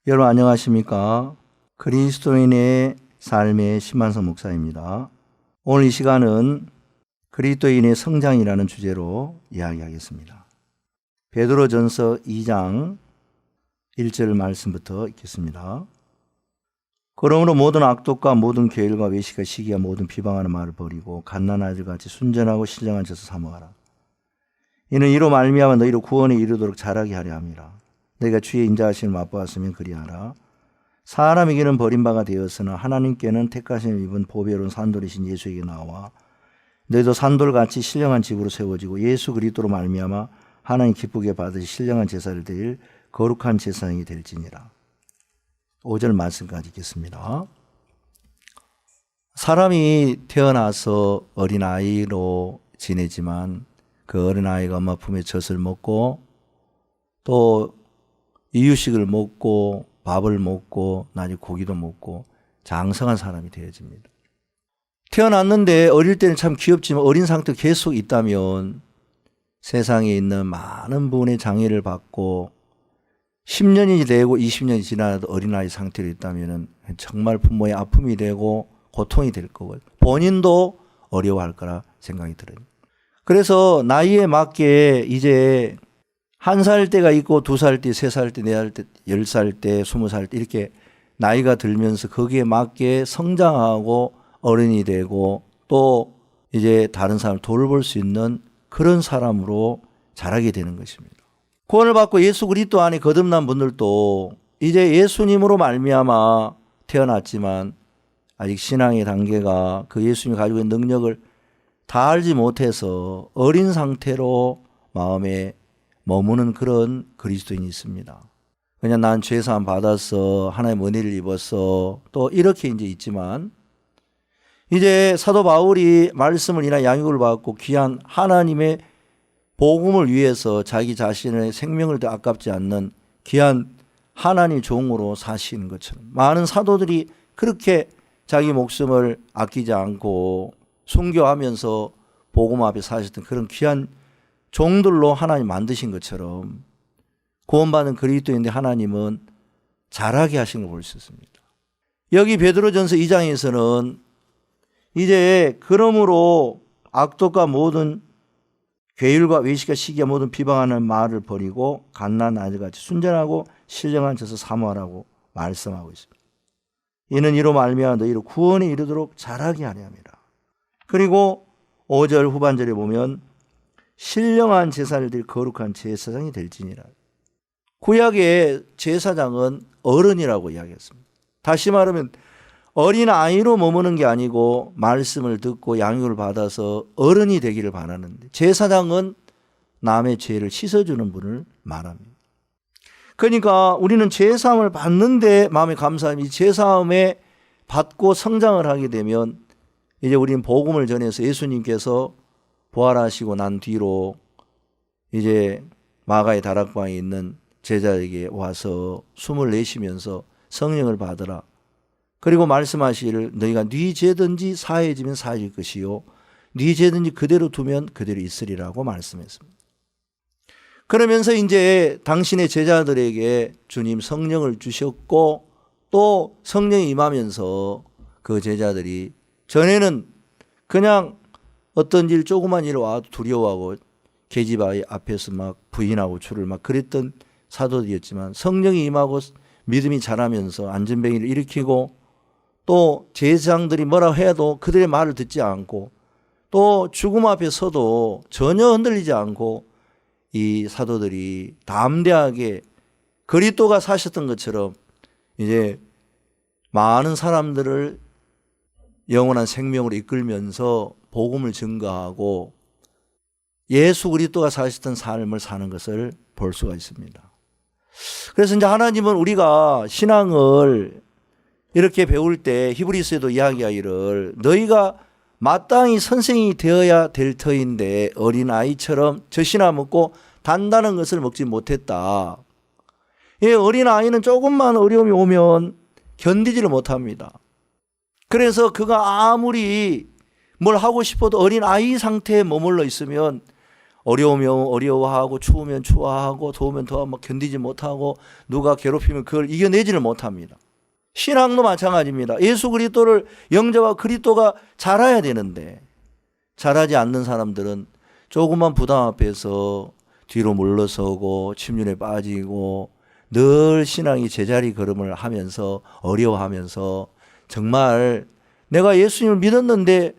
여러분 안녕하십니까? 그리스도인의 삶의 신만성 목사입니다. 오늘 이 시간은 그리스도인의 성장이라는 주제로 이야기하겠습니다. 베드로전서 2장 1절 말씀부터 읽겠습니다. 그러므로 모든 악독과 모든 괴일과 외식과 시기와 모든 비방하는 말을 버리고 갓난아이들 같이 순전하고 신령한 젖을 사모하라. 이는 이로 말미암아 너희로 구원에 이르도록 자라게 하려 함이라. 너희가 주의 인자하심을 맛보았으면 그리하라. 사람에게는 버림바가 되었으나 하나님께는 택하심을 입은 보배로운 산돌이신 예수에게 나와 너희도 산돌같이 신령한 집으로 세워지고 예수 그리스도로 말미암아 하나님 기쁘게 받으시 신령한 제사를 드릴 거룩한 제사장이 될지니라. 5절 말씀까지 읽겠습니다. 사람이 태어나서 어린아이로 지내지만 그 어린아이가 엄마 품에 젖을 먹고 또 이유식을 먹고 밥을 먹고 나중에 고기도 먹고 장성한 사람이 되어집니다. 태어났는데 어릴 때는 참 귀엽지만 어린 상태로 계속 있다면 세상에 있는 많은 부분의 장애를 받고 10년이 되고 20년이 지나도 어린아이 상태로 있다면 정말 부모의 아픔이 되고 고통이 될 거고 본인도 어려워할 거라 생각이 들어요. 그래서 나이에 맞게 이제 1살 때가 있고 2살 때, 3살 때, 4살 때, 10살 때, 20살 때 이렇게 나이가 들면서 거기에 맞게 성장하고 어른이 되고 또 이제 다른 사람을 돌볼 수 있는 그런 사람으로 자라게 되는 것입니다. 구원을 받고 예수 그리스도 안에 거듭난 분들도 이제 예수님으로 말미암아 태어났지만 아직 신앙의 단계가 그 예수님이 가지고 있는 능력을 다 알지 못해서 어린 상태로 마음에 머무는 그런 그리스도인이 있습니다. 그냥 난 죄사함 받아서 하나님의 은혜를 입어서 또 이렇게 이제 있지만 이제 사도 바울이 말씀을 인하여 양육을 받고 귀한 하나님의 복음을 위해서 자기 자신의 생명을 더 아깝지 않는 귀한 하나님 종으로 사시는 것처럼 많은 사도들이 그렇게 자기 목숨을 아끼지 않고 순교하면서 복음 앞에 사셨던 그런 귀한 종들로 하나님 만드신 것처럼 구원받은 그리스도인데 하나님은 자라게 하신 걸 볼 수 있습니다. 여기 베드로전서 2장에서는 이제 그러므로 악독과 모든 괴율과 외식과 시기와 모든 비방하는 말을 버리고 갓난아이들같이 순전하고 신령한 젖을 사모하라고 말씀하고 있습니다. 이는 이로 말미암아 너희로 구원에 이르도록 자라게 하려 함이라. 그리고 5절 후반절에 보면 신령한 제사를 드릴 거룩한 제사장이 될지니라. 구약의 제사장은 어른이라고 이야기했습니다. 다시 말하면 어린아이로 머무는 게 아니고 말씀을 듣고 양육을 받아서 어른이 되기를 바라는데 제사장은 남의 죄를 씻어주는 분을 말합니다. 그러니까 우리는 제사함을 받는데 마음에 감사함이 제사함에 받고 성장을 하게 되면 이제 우리는 복음을 전해서 예수님께서 부활하시고 난 뒤로 이제 마가의 다락방에 있는 제자에게 와서 숨을 내쉬면서 성령을 받으라. 그리고 말씀하시기를 너희가 네 죄든지 사해지면 사해질 것이요 네 죄든지 그대로 두면 그대로 있으리라고 말씀했습니다. 그러면서 이제 당신의 제자들에게 주님 성령을 주셨고 또 성령이 임하면서 그 제자들이 전에는 그냥 어떤 일 조그만 일 와도 두려워하고 계집아이 앞에서 막 부인하고 줄을 막 그랬던 사도들이었지만 성령이 임하고 믿음이 자라면서 안전뱅이를 일으키고 또 제사장들이 뭐라 해도 그들의 말을 듣지 않고 또 죽음 앞에 서도 전혀 흔들리지 않고 이 사도들이 담대하게 그리스도가 사셨던 것처럼 이제 많은 사람들을 영원한 생명으로 이끌면서 복음을 증거하고 예수 그리스도가 사셨던 삶을 사는 것을 볼 수가 있습니다. 그래서 이제 하나님은 우리가 신앙을 이렇게 배울 때 히브리서에도 이야기하기를 너희가 마땅히 선생이 되어야 될 터인데 어린아이처럼 젖이나 먹고 단단한 것을 먹지 못했다. 이 어린아이는 조금만 어려움이 오면 견디지를 못합니다. 그래서 그가 아무리 뭘 하고 싶어도 어린아이 상태에 머물러 있으면 어려우면 어려워하고 추우면 추워하고 더우면 더 막 견디지 못하고 누가 괴롭히면 그걸 이겨내지를 못합니다. 신앙도 마찬가지입니다. 예수 그리스도를 영접하고 그리스도가 자라야 되는데 자라지 않는 사람들은 조그만 부담 앞에서 뒤로 물러서고 침륜에 빠지고 늘 신앙이 제자리 걸음을 하면서 어려워하면서 정말 내가 예수님을 믿었는데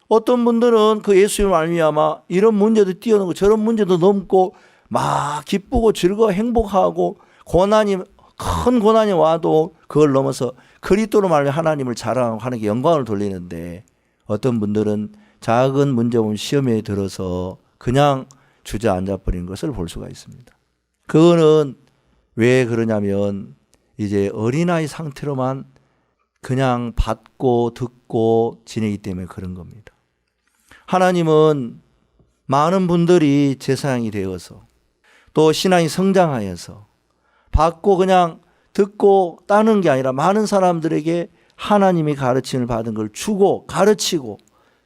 어떤 분들은 그 예수님을 말미암아 이런 문제도 뛰어넘고 저런 문제도 넘고 막 기쁘고 즐거워 행복하고 큰 고난이 와도 그걸 넘어서 그리스도로 말미암아 하나님을 자랑하고 하나님께 영광을 돌리는데 어떤 분들은 작은 문제 보면 시험에 들어서 그냥 주저앉아 버리는 것을 볼 수가 있습니다. 그거는 왜 그러냐면 이제 어린아이 상태로만 그냥 받고 듣고 지내기 때문에 그런 겁니다. 하나님은 많은 분들이 제사장이 되어서 또 신앙이 성장하여서 받고 그냥 듣고 따는 게 아니라 많은 사람들에게 하나님의 가르침을 받은 걸 주고 가르치고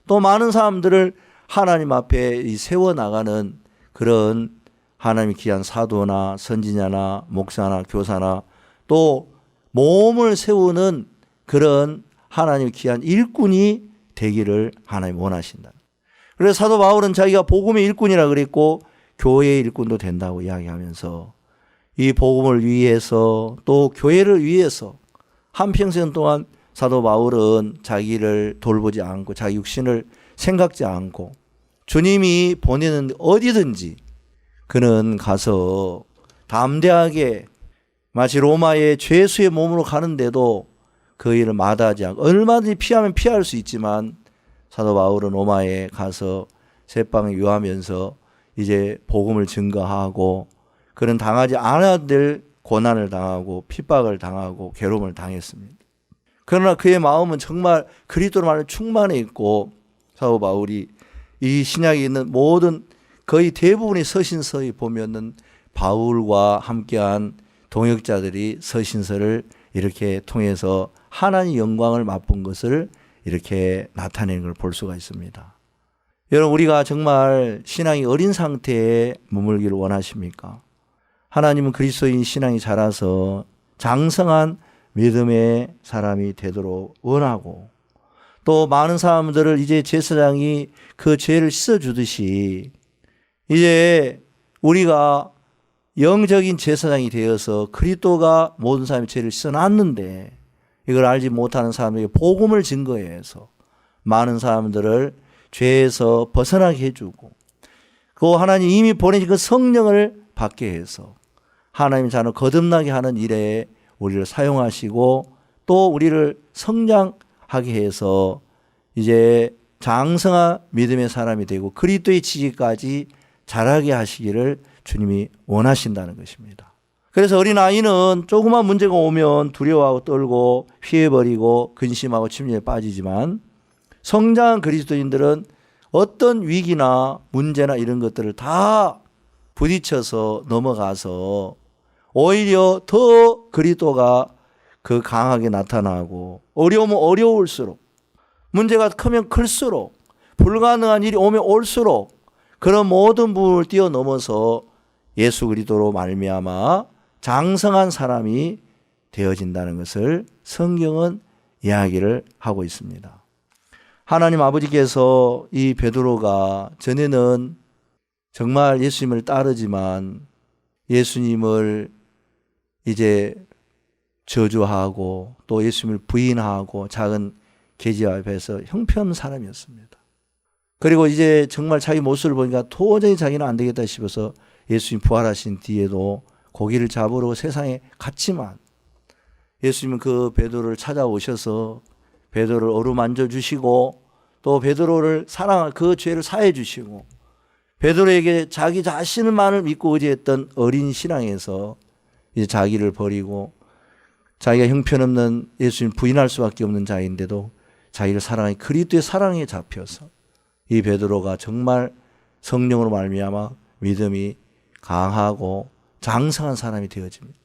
또 많은 사람들을 하나님 앞에 세워나가는 그런 하나님의 귀한 사도나 선지자나 목사나 교사나 또 몸을 세우는 그런 하나님의 귀한 일꾼이 되기를 하나님 원하신다. 그래서 사도 바울은 자기가 복음의 일꾼이라 그랬고 교회의 일꾼도 된다고 이야기하면서 이 복음을 위해서 또 교회를 위해서 한평생 동안 사도 바울은 자기를 돌보지 않고 자기 육신을 생각지 않고 주님이 보내는 어디든지 그는 가서 담대하게 마치 로마의 죄수의 몸으로 가는데도 그 일을 마다하지 않고 얼마든지 피하면 피할 수 있지만 사도 바울은 로마에 가서 새방을 유하면서 이제 복음을 증거하고 그는 당하지 않아야 될 고난을 당하고 핍박을 당하고 괴로움을 당했습니다. 그러나 그의 마음은 정말 그리스도로 말하면 충만해 있고 사도 바울이 이 신약에 있는 모든 거의 대부분의 서신서에 보면은 바울과 함께한 동역자들이 서신서를 이렇게 통해서 하나님의 영광을 맛본 것을 이렇게 나타내는 걸 볼 수가 있습니다. 여러분 우리가 정말 신앙이 어린 상태에 머물기를 원하십니까? 하나님은 그리스도인 신앙이 자라서 장성한 믿음의 사람이 되도록 원하고 또 많은 사람들을 이제 제사장이 그 죄를 씻어주듯이 이제 우리가 영적인 제사장이 되어서 그리스도가 모든 사람의 죄를 씻어놨는데 이걸 알지 못하는 사람에게 복음을 증거해서 많은 사람들을 죄에서 벗어나게 해주고 그 하나님 이미 보내신 그 성령을 받게 해서 하나님 자녀 거듭나게 하는 일에 우리를 사용하시고 또 우리를 성장하게 해서 이제 장성한 믿음의 사람이 되고 그리스도의 지지까지 자라게 하시기를 주님이 원하신다는 것입니다. 그래서 어린아이는 조그만 문제가 오면 두려워하고 떨고 피해버리고 근심하고 침륜에 빠지지만 성장한 그리스도인들은 어떤 위기나 문제나 이런 것들을 다 부딪혀서 넘어가서 오히려 더 그리스도가 그 강하게 나타나고 어려우면 어려울수록 문제가 크면 클수록 불가능한 일이 오면 올수록 그런 모든 부분을 뛰어넘어서 예수 그리스도로 말미암아 장성한 사람이 되어진다는 것을 성경은 이야기를 하고 있습니다. 하나님 아버지께서 이 베드로가 전에는 정말 예수님을 따르지만 예수님을 이제 저주하고 또 예수님을 부인하고 작은 계지 앞에서 형편없는 사람이었습니다. 그리고 이제 정말 자기 모습을 보니까 도저히 자기는 안 되겠다 싶어서 예수님 부활하신 뒤에도 고기를 잡으러 세상에 갔지만 예수님은 그 베드로를 찾아오셔서 베드로를 어루만져 주시고 또 베드로를 사랑할 그 죄를 사해 주시고 베드로에게 자기 자신만을 믿고 의지했던 어린 신앙에서 이제 자기를 버리고 자기가 형편없는 예수님 부인할 수밖에 없는 자인데도 자기를 사랑하는 그리스도의 사랑에 잡혀서 이 베드로가 정말 성령으로 말미암아 믿음이 강하고 장성한 사람이 되어집니다.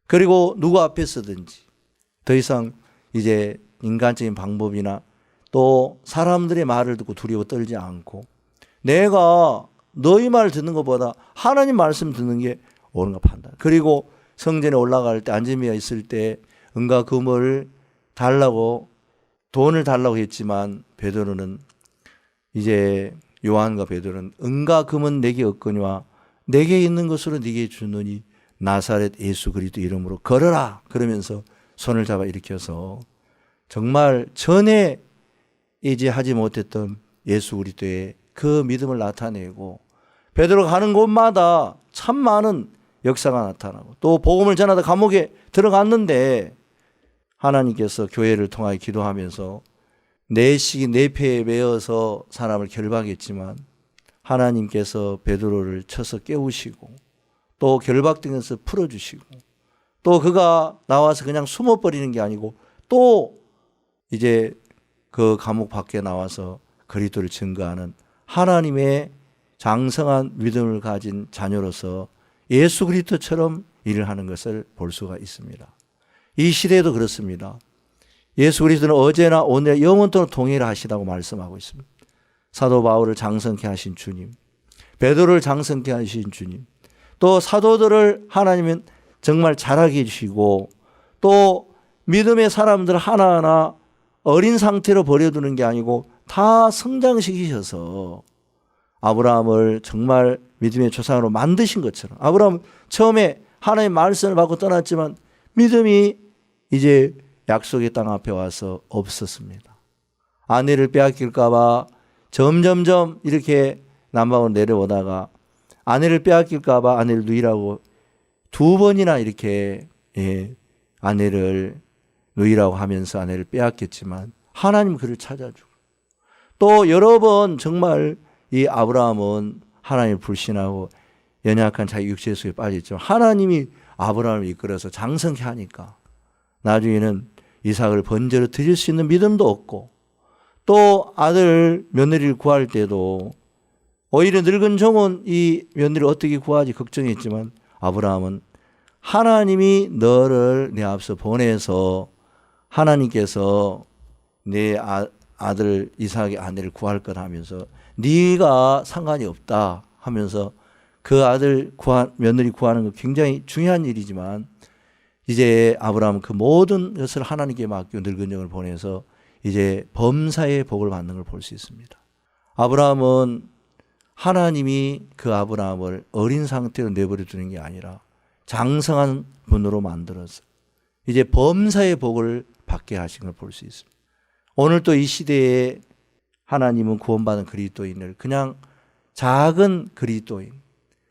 그리고 누구 앞에 서든지 더 이상 이제 인간적인 방법이나 또 사람들의 말을 듣고 두려워 떨지 않고 내가 너희 말 듣는 것보다 하나님 말씀 듣는 게 옳은가 판단. 그리고 성전에 올라갈 때 안재미가 있을 때 은과 금을 달라고 돈을 달라고 했지만 베드로는 이제 요한과 베드로는 은과 금은 내게 없거니와 내게 있는 것으로 네게 주노니 나사렛 예수 그리스도 이름으로 걸어라 그러면서 손을 잡아 일으켜서 정말 전에 이제 하지 못했던 예수 그리스도의 그 믿음을 나타내고 베드로가 가는 곳마다 참 많은 역사가 나타나고 또 복음을 전하다 감옥에 들어갔는데 하나님께서 교회를 통하여 기도하면서 내 시기 내 패에 매어서 사람을 결박했지만 하나님께서 베드로를 쳐서 깨우시고 또 결박된 것을 풀어주시고 또 그가 나와서 그냥 숨어버리는 게 아니고 또 이제 그 감옥 밖에 나와서 그리스도를 증거하는 하나님의 장성한 믿음을 가진 자녀로서 예수 그리스도처럼 일을 하는 것을 볼 수가 있습니다. 이 시대에도 그렇습니다. 예수 그리스도는 어제나 오늘 영원토록 동일하시다고 말씀하고 있습니다. 사도 바울을 장성케 하신 주님, 베드로를 장성케 하신 주님, 또 사도들을 하나님은 정말 잘하게 해주시고 또 믿음의 사람들 하나하나 어린 상태로 버려두는 게 아니고 다 성장시키셔서 아브라함을 정말 믿음의 조상으로 만드신 것처럼 아브라함은 처음에 하나님의 말씀을 받고 떠났지만 믿음이 이제 약속의 땅 앞에 와서 없었습니다. 아내를 빼앗길까 봐 점점점 이렇게 남방으로 내려오다가 아내를 빼앗길까 봐 아내를 누이라고 2번이나 이렇게 아내를 누이라고 하면서 아내를 빼앗겼지만 하나님 그를 찾아주고 또 여러 번 정말 이 아브라함은 하나님을 불신하고 연약한 자기 육체 속에 빠졌지만 하나님이 아브라함을 이끌어서 장성케 하니까 나중에는 이삭을 번제로 드릴 수 있는 믿음도 없고 또 아들 며느리를 구할 때도 오히려 늙은 종은 이 며느리를 어떻게 구하지 걱정했지만 아브라함은 하나님이 너를 내 앞서 보내서 하나님께서 내 아들 이삭의 아내를 구할 것 하면서 네가 상관이 없다 하면서 그 아들 며느리 구하는 거 굉장히 중요한 일이지만 이제 아브라함은 그 모든 것을 하나님께 맡겨 늙은 영을 보내서 이제 범사의 복을 받는 걸 볼 수 있습니다. 아브라함은 하나님이 그 아브라함을 어린 상태로 내버려 두는 게 아니라 장성한 분으로 만들어서 이제 범사의 복을 받게 하신 걸 볼 수 있습니다. 오늘 또 이 시대에 하나님은 구원받은 그리스도인을 그냥 작은 그리스도인,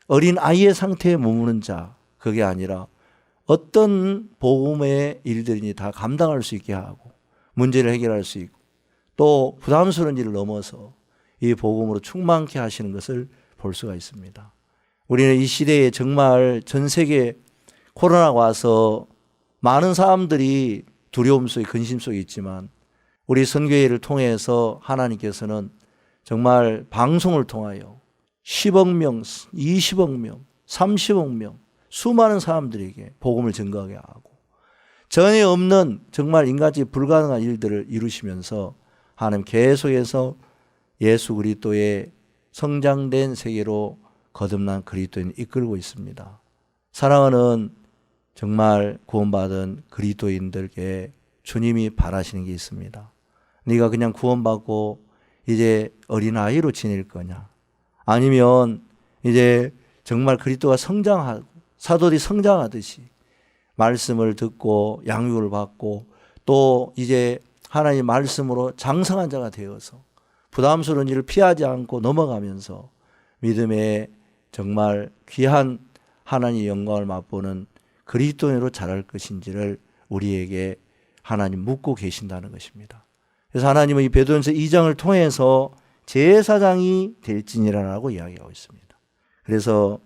어린 아이의 상태에 머무는 자, 그게 아니라 어떤 복음의 일들이니 다 감당할 수 있게 하고 문제를 해결할 수 있고 또 부담스러운 일을 넘어서 이 복음으로 충만케 하시는 것을 볼 수가 있습니다. 우리는 이 시대에 정말 전 세계 코로나가 와서 많은 사람들이 두려움 속에 근심 속에 있지만 우리 선교회를 통해서 하나님께서는 정말 방송을 통하여 10억 명, 20억 명, 30억 명 수많은 사람들에게 복음을 증거하게 하고 전에 없는 정말 인간적이 불가능한 일들을 이루시면서 하나님 계속해서 예수 그리스도의 성장된 세계로 거듭난 그리스도인을 이끌고 있습니다. 사랑하는 정말 구원받은 그리스도인들께 주님이 바라시는 게 있습니다. 네가 그냥 구원받고 이제 어린아이로 지낼 거냐? 아니면 이제 정말 그리스도가 성장하고 사도들이 성장하듯이 말씀을 듣고 양육을 받고 또 이제 하나님의 말씀으로 장성한 자가 되어서 부담스러운 일을 피하지 않고 넘어가면서 믿음의 정말 귀한 하나님의 영광을 맛보는 그리스도인으로 자랄 것인지를 우리에게 하나님 묻고 계신다는 것입니다. 그래서 하나님은 이 베드로전서 2장을 통해서 제사장이 될지니라라고 이야기하고 있습니다. 그래서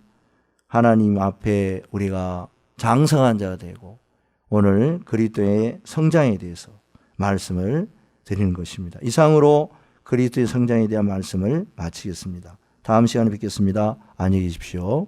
하나님 앞에 우리가 장성한 자가 되고 오늘 그리스도의 성장에 대해서 말씀을 드리는 것입니다. 이상으로 그리스도의 성장에 대한 말씀을 마치겠습니다. 다음 시간에 뵙겠습니다. 안녕히 계십시오.